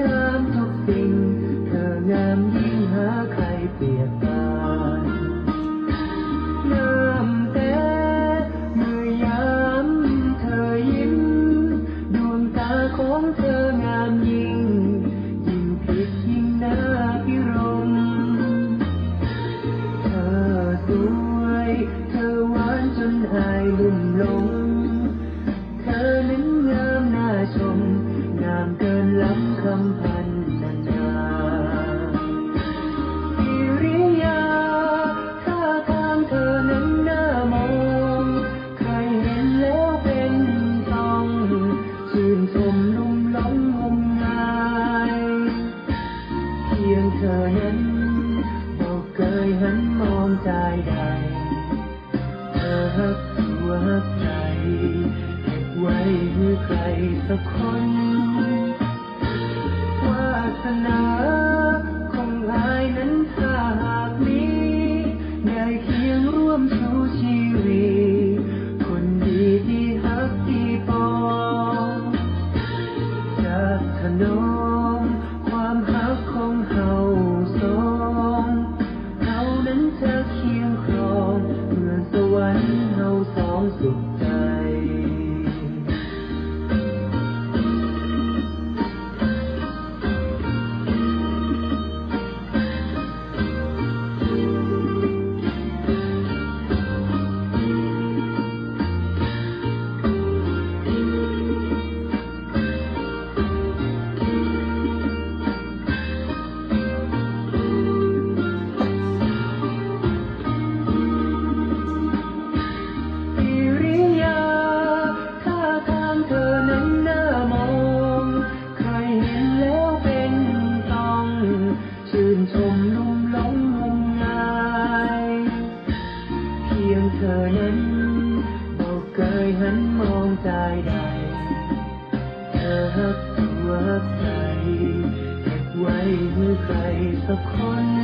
งามทุกสิ่งเธองามยิ่งหาใครเปรียบปานงามแต่เมื่อยามเธอยิ้มดวงตาของเธองามยิ่งยิ่งผิดยิ่งน่าพิรมเธอสวยเธอหวานจนอายลุ่มหลงเธอนั้นงามน่าชมงามเกินล้ำคำพันนานากิริยาท่าทางเธอนั้นน่ามองใครเห็นแล้วเป็นต้องชื่นชมลุ่มหลงงมงายเพียงเธอนั้นบอกเคยหันมองใจใดเธอหักตัวหักใจไว้ให้ใครสักคนวาสนาของอายนั้นถ้าหากมีได้เคียงร่วมชูชีวิตคนดีที่ฮักที่ปองจากถนอมความฮักของเฮาสองเฮานั้นจะเคียงครองเมื่อสวรรค์เฮาสองสุขใจชมลุ่มหลงงมงายเพียงเธอนั้นบอกเคยหันมองใจใดเธอหักตัวหักใจเก็บไว้ให้ใครสักคน